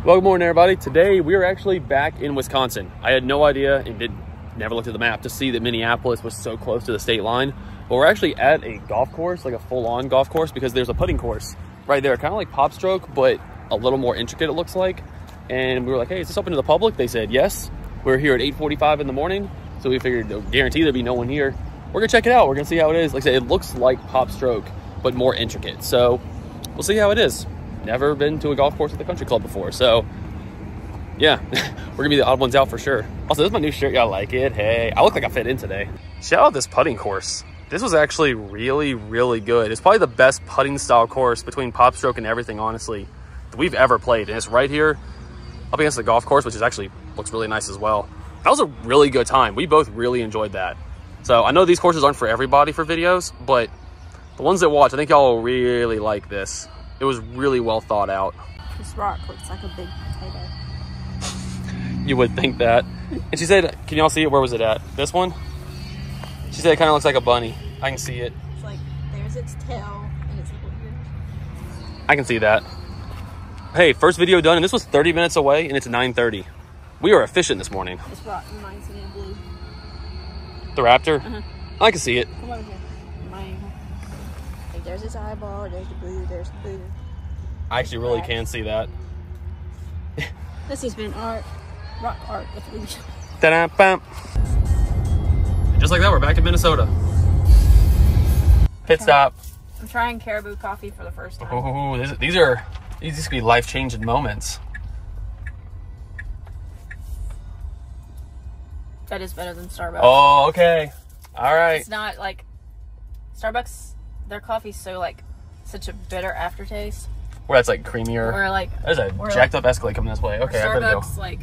Well, good morning, everybody. Today we are actually back in Wisconsin. I had no idea and never looked at the map to see that Minneapolis was so close to the state line. But we're actually at a golf course, like a full-on golf course, because there's a putting course right there, kind of like Pop Stroke, but a little more intricate, it looks like. And we were like, hey, is this open to the public? They said yes. We're here at 8:45 in the morning, so we figured guarantee there'd be no one here. We're gonna check it out. We're gonna see how it is. Like I said, it looks like Pop Stroke, but more intricate. So we'll see how it is. Never been to a golf course at the country club before, so yeah, we're gonna be the odd ones out for sure. Also, this is my new shirt. Y'all like it? Hey, I look like I fit in today. Shout out this putting course. This was actually really, really good. It's probably the best putting style course between Pop Stroke and everything, honestly, that we've ever played. And it's right here up against the golf course, which is actually looks really nice as well. That was a really good time. We both really enjoyed that. So I know these courses aren't for everybody for videos, but the ones that watch, I think y'all will really like this. It was really well thought out. This rock looks like a big potato. You would think that. And she said, can y'all see it? Where was it at? This one? She said it kind of looks like a bunny. I can see it. It's like, there's its tail and its little ears. I can see that. Hey, first video done, and this was 30 minutes away, and it's 9:30. We are efficient this morning. This rock reminds me of blue. The Raptor? I can see it. Come over here. Like, there's its eyeball, there's the blue, there's the blue. I actually really can see that. This has been art. Rock art with blue. Ta-da-bam. Just like that, we're back in Minnesota. Pit stop. I'm trying caribou coffee for the first time. Oh, these could be life-changing moments. That is better than Starbucks. Oh, okay. All right. It's not like Starbucks. Their coffee's so like such a bitter aftertaste. Where that's like creamier. Or like there's a jacked up Escalade coming this way. Okay, I better go. Starbucks like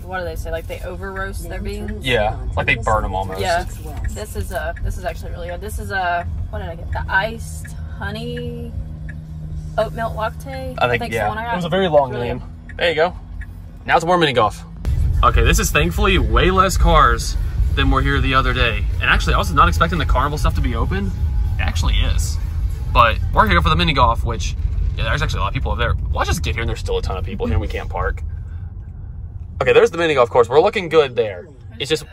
what do they say? Like they over roast their beans. Yeah, like they burn them almost. Yeah. This is actually really good. This is what did I get? The iced honey oat milk latte. I think the one I got. It was a very long name. Good. There you go. Now it's more mini golf. Okay, this is thankfully way less cars than were here the other day. And actually, I was not expecting the carnival stuff to be open. It actually is. But we're here for the mini golf, which, yeah, there's actually a lot of people over there. Well, let's just get here and there's still a ton of people here and we can't park. Okay, there's the mini golf course. We're looking good there. It's just,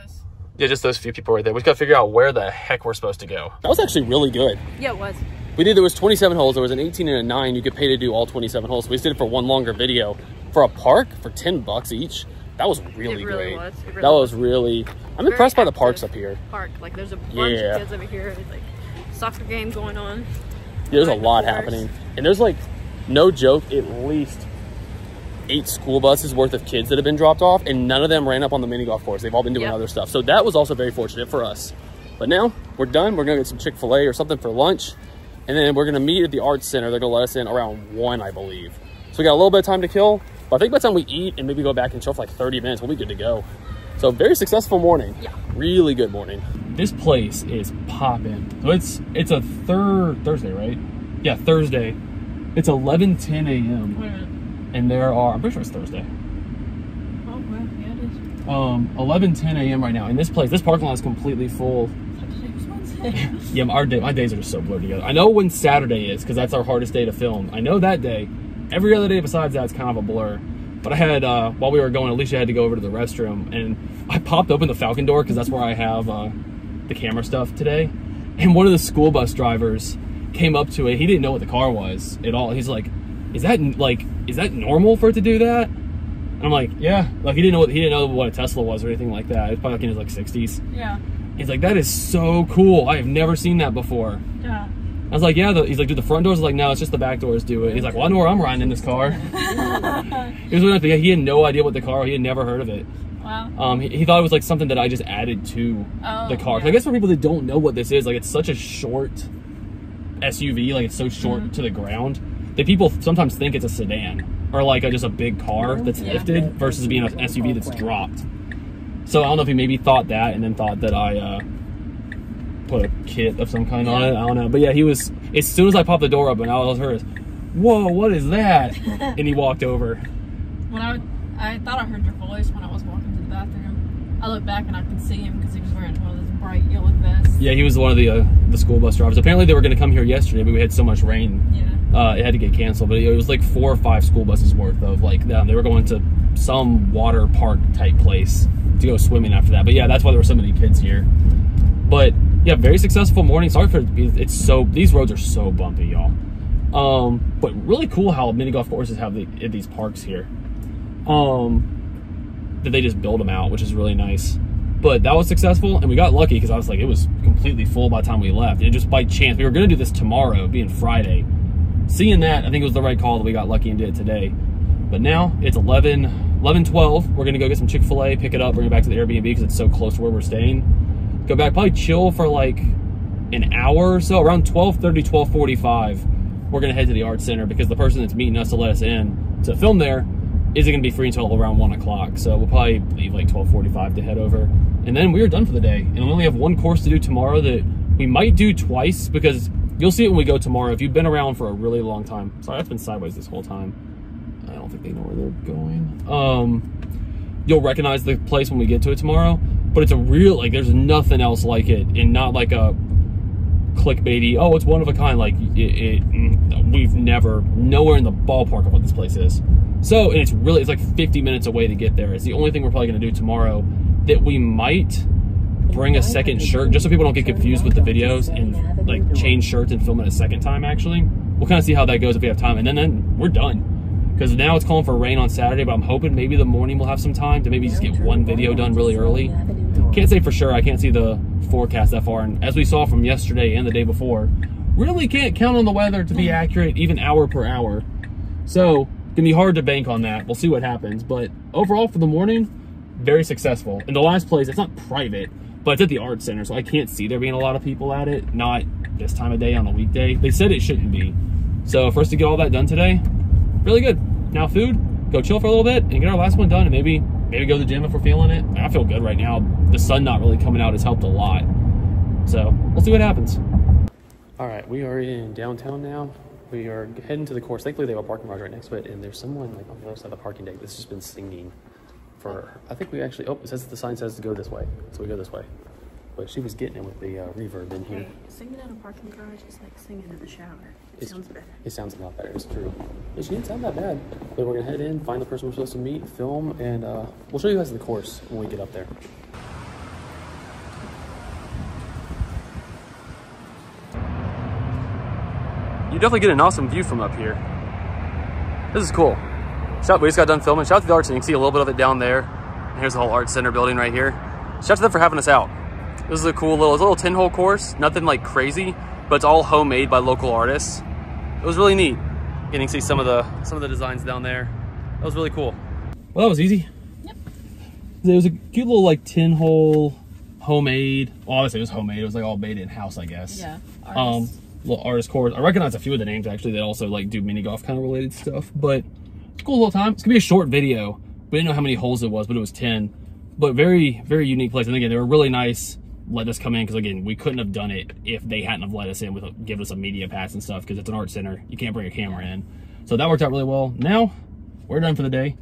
yeah, just those few people right there. We just gotta figure out where the heck we're supposed to go. That was actually really good. Yeah, it was. There was 27 holes. There was an 18 and a 9. You could pay to do all 27 holes. So we just did it for one longer video. For a park, for $10 each, that was really great. That was really, I'm impressed by the parks up here. Like there's a bunch of kids over here. There's like soccer game going on. Yeah, there's a lot happening. And there's like, no joke, at least 8 school buses worth of kids that have been dropped off, and none of them ran up on the mini golf course. They've all been doing other stuff. So that was also very fortunate for us. But now we're done. We're gonna get some Chick-fil-A or something for lunch. And then we're gonna meet at the Arts Center. They're gonna let us in around 1, I believe. So we got a little bit of time to kill. But I think by the time we eat and maybe go back and chill for like 30 minutes, we'll be good to go. So very successful morning. Yeah. Really good morning. This place is popping. So it's a Thursday, right? Yeah, Thursday. It's 11:10 a.m. Wait a minute. And there are, I'm pretty sure it's Thursday. Oh, well, yeah, it is. 11:10 a.m. right now. And this parking lot is completely full. Yeah, my days are just so blurred together. I know when Saturday is, because that's our hardest day to film. I know that day. Every other day besides that, it's kind of a blur. But I had, while we were going, Alicia had to go over to the restroom, and I popped open the Falcon door, because that's where I have the camera stuff today. And one of the school bus drivers came up to it. He didn't know what the car was at all. He's like, is that normal for it to do that? And I'm like, yeah. Like, he didn't know what a Tesla was or anything like that. It's probably like in his like 60s. Yeah. He's like, that is so cool. I have never seen that before. Yeah. I was like, yeah. He's like, do the front doors? I was like, no, it's just the back doors do it. He's like, well, I know where I'm riding in this car. He had no idea what the car. He had never heard of it. Wow. He thought it was like something that I just added to the car. Yeah. I guess for people that don't know what this is, like, it's such a short SUV. Like, it's so short to the ground that people sometimes think it's a sedan or like just a big car that's lifted versus being an SUV that's dropped. So I don't know if he maybe thought that and then thought that I put a kit of some kind on it. I don't know. But yeah, he was, as soon as I popped the door open, I was heard, whoa, what is that? And he walked over. When I thought I heard your voice when I was walking to the bathroom. I looked back and I could see him because he was wearing one of those bright yellow vests. Yeah, he was one of the school bus drivers. Apparently they were going to come here yesterday, but we had so much rain It had to get canceled, but it was like 4 or 5 school buses worth of like them. They were going to some water park type place to go swimming after that. But yeah, that's why there were so many kids here. But yeah, very successful morning. Sorry for these roads are so bumpy, y'all. But really cool how mini golf courses have these parks here. That they just build them out, which is really nice. But that was successful, and we got lucky because I was like, it was completely full by the time we left. And just by chance, we were going to do this tomorrow, being Friday. Seeing that, I think it was the right call that we got lucky and did it today. But now it's 11:12. We're going to go get some Chick-fil-A, pick it up, bring it back to the Airbnb because it's so close to where we're staying. Go back, probably chill for like an hour or so. Around 12:30, 12:45, we're going to head to the art center because the person that's meeting us to let us in to film there isn't going to be free until around 1 o'clock. So we'll probably leave like 12:45 to head over. And then we are done for the day. And we only have one course to do tomorrow that we might do twice because you'll see it when we go tomorrow. If you've been around for a really long time. Sorry, I've been sideways this whole time. I don't think they know where they're going. You'll recognize the place when we get to it tomorrow. But it's a real, like, there's nothing else like it. And not like a clickbaity, oh, it's one of a kind. Like, we've never, nowhere in the ballpark of what this place is. So, and it's like 50 minutes away to get there. It's the only thing we're probably going to do tomorrow that we might bring a second shirt, just so people don't get confused with the videos and like change shirts and film it a second time. Actually, we'll kind of see how that goes if we have time, and then we're done because now it's calling for rain on Saturday, but I'm hoping maybe the morning we'll have some time to maybe just get one video done really early. Can't say for sure. I can't see the forecast that far, and as we saw from yesterday and the day before, really can't count on the weather to be accurate even hour per hour. So it's gonna be hard to bank on that. We'll see what happens, but overall for the morning, very successful. And the last place, it's not private, but it's at the art center, so I can't see there being a lot of people at it. Not this time of day on a weekday. They said it shouldn't be. So for us to get all that done today, really good. Now food, go chill for a little bit and get our last one done, and maybe go to the gym if we're feeling it. I feel good right now. The sun not really coming out has helped a lot. So we'll see what happens. All right, we are in downtown now. We are heading to the course. Thankfully, they have a parking garage right next to it, and there's someone like on the other side of the parking deck that's just been singing for, I think we actually, oh, it says that the sign says to go this way, so we go this way. But she was getting it with the reverb in here. Hey, singing in a parking garage is like singing in the shower. It sounds better. It sounds a lot better, it's true. But she didn't sound that bad. But we're gonna head in, find the person we're supposed to meet, film, and we'll show you guys the course when we get up there. You definitely get an awesome view from up here. This is cool. We just got done filming. Shout out to the art center. You can see a little bit of it down there. And here's the whole art center building right here. Shout out to them for having us out. This is a cool little 10-hole course. Nothing like crazy, but it's all homemade by local artists. It was really neat getting to see some of the designs down there. That was really cool. Well, that was easy. Yep. It was a cute little like 10-hole homemade. Well, obviously it was homemade. It was like all made in house, I guess. Yeah. Artists. Little artist course. I recognize a few of the names actually that also like do mini golf kind of related stuff, but it's a cool little time. It's gonna be a short video. We didn't know how many holes it was, but it was 10. But very, very unique place. And again, they were really nice. Let us come in because again, we couldn't have done it if they hadn't have let us in with give us a media pass and stuff because it's an art center. You can't bring a camera in. So that worked out really well. Now we're done for the day.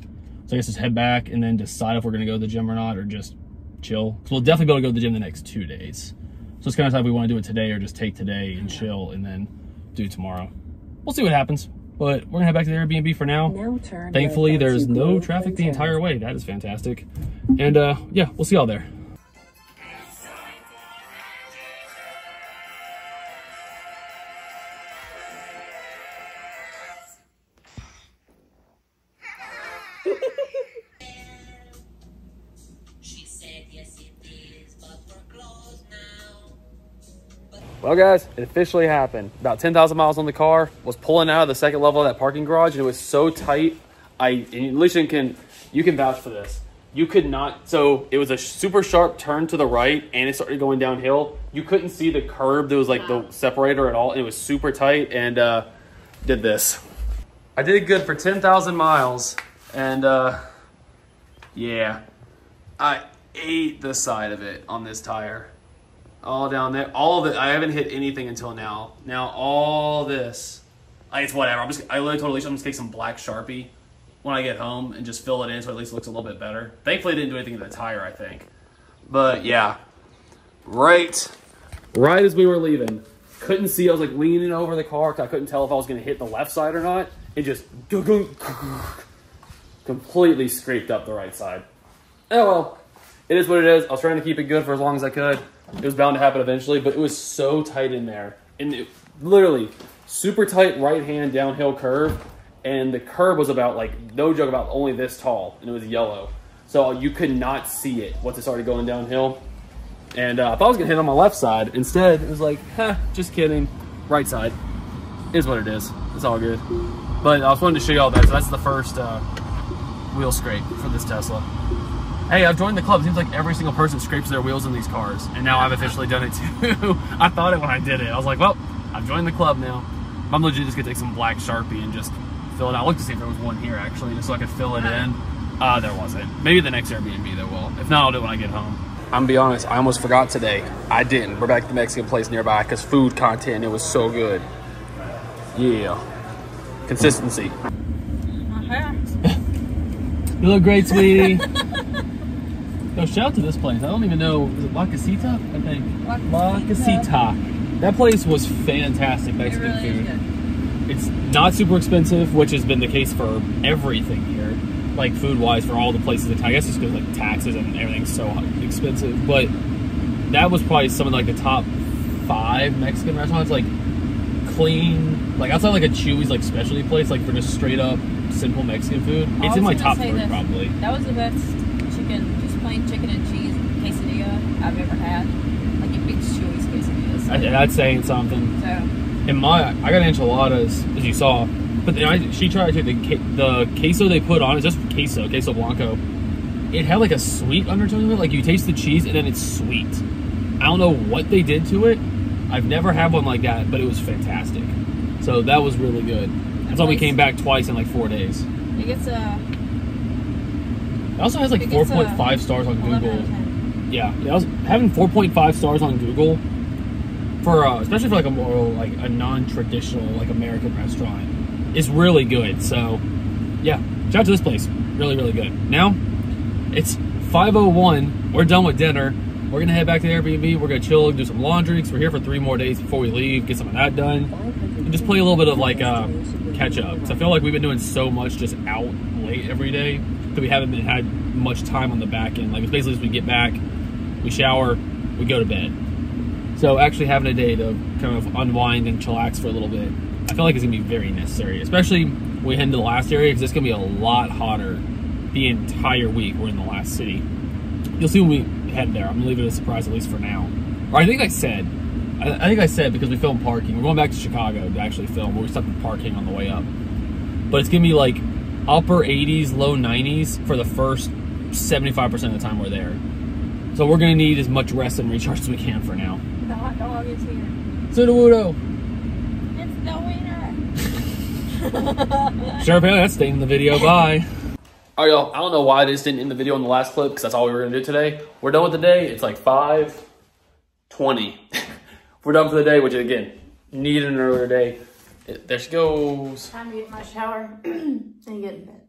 So I guess just head back and then decide if we're gonna go to the gym or not, or just chill. Because we'll definitely be able to go to the gym the next 2 days. So it's kind of time if we want to do it today or just take today and chill and then do tomorrow. We'll see what happens. But we're gonna head back to the Airbnb for now. Thankfully, there's no traffic the entire way. That is fantastic. And yeah, we'll see y'all there. Well guys, it officially happened. About 10,000 miles on the car, was pulling out of the second level of that parking garage and it was so tight. And Alicia you can vouch for this. You could not, so it was a super sharp turn to the right and it started going downhill. You couldn't see the curb, there was like the separator at all. And it was super tight and did this. I did good for 10,000 miles and yeah, I ate the side of it on this tire. All down there, all of it. I haven't hit anything until now. Now all this, it's whatever. I literally told Alicia I'm just gonna take some black Sharpie when I get home and just fill it in so at least it looks a little bit better. Thankfully, I didn't do anything to the tire, I think. But yeah, right as we were leaving, couldn't see. I was like leaning over the car because I couldn't tell if I was going to hit the left side or not. It just completely scraped up the right side. Oh well, it is what it is. I was trying to keep it good for as long as I could. It was bound to happen eventually, but it was so tight in there. And it, literally, super tight right-hand downhill curve. And the curb was about, like, no joke, about only this tall. And it was yellow. So you could not see it once it started going downhill. And I thought I was going to hit on my left side. Instead, it was like, just kidding. Right side. Is what it is. It's all good. But I was wanting to show you all that. So that's the first wheel scrape for this Tesla. Hey, I've joined the club. It seems like every single person scrapes their wheels in these cars. And now I've officially done it too. I thought it when I did it. I was like, well, I've joined the club now. I'm legit just going to take some black Sharpie and just fill it out. I looked to see if there was one here, actually, just so I could fill it in. There wasn't. Maybe the next Airbnb there will. If not, I'll do it when I get home. I'm going to be honest, I almost forgot today. I didn't. We're back at the Mexican place nearby because food content, it was so good. Yeah. Consistency. You look great, sweetie. Yo, shout out to this place. I don't even know, is it La Casita? I think. La Casita. That place was fantastic Mexican food. It's not super expensive, which has been the case for everything here. Like food-wise, for all the places in town. I guess it's because like taxes and everything's so expensive. But that was probably some of like the top 5 Mexican restaurants. Like clean, like outside like a Chewy's like specialty place, like for just straight up simple Mexican food. It's in my top 3 probably. That was the best chicken, just plain chicken and cheese quesadilla I've ever had. Like it beats Chewy's quesadillas. That's saying something. So. I got enchiladas, as you saw, but then she tried to the queso they put on. It's just queso blanco. It had like a sweet undertone to it. Like you taste the cheese and then it's sweet. I don't know what they did to it. I've never had one like that, but it was fantastic. So that was really good. That's why we came back twice in like 4 days. It gets It also has like 4.5 stars on Google. Yeah, I was having 4.5 stars on Google for especially for like a more like a non-traditional like American restaurant is really good. So yeah, shout out to this place. Really, really good. Now it's 5:01. We're done with dinner. We're gonna head back to the Airbnb. We're gonna chill, do some laundry because we're here for 3 more days before we leave. Get some of that done, and just play a little bit of like catch up. Because I feel like we've been doing so much just out late every day that we haven't had much time on the back end. Like it's basically as we get back, we shower, we go to bed. So actually having a day to kind of unwind and chillax for a little bit, I feel like it's gonna be very necessary, especially when we head into the last area because it's gonna be a lot hotter the entire week. We're in the last city. You'll see when we head there. I'm gonna leave it a surprise at least for now. Or I think I said because we filmed parking. We're going back to Chicago to actually film, but we stopped at parking on the way up. But it's gonna be like upper 80s, low 90s for the first 75% of the time we're there. So we're gonna need as much rest and recharge as we can for now. The hot dog is here. Sudawudo. It's the winner. Sure, apparently that's staying in the video. Bye. All right, y'all. I don't know why this didn't end the video in the last clip because that's all we were gonna do today. We're done with the day. It's like 5:20. We're done for the day, which again, needed an earlier day. There she goes. Time to get my shower and get in bed.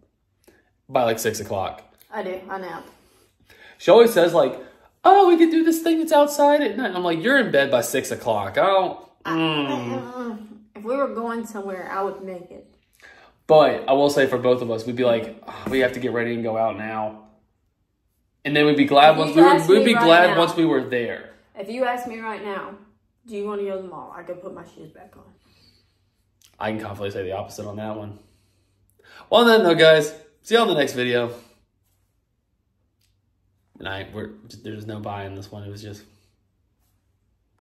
By like 6 o'clock. I do. I nap. She always says like, "Oh, we could do this thing that's outside at night." And I'm like, "You're in bed by 6 o'clock. I don't." If we were going somewhere, I would make it. But I will say for both of us, we'd be like, oh, we have to get ready and go out now. And then we'd be glad once we were there. If you ask me right now, do you want to go to the mall? I could put my shoes back on. I can confidently say the opposite on that one. Well, on that note, guys, see you on the next video. Good night. There's no bye in this one. It was just...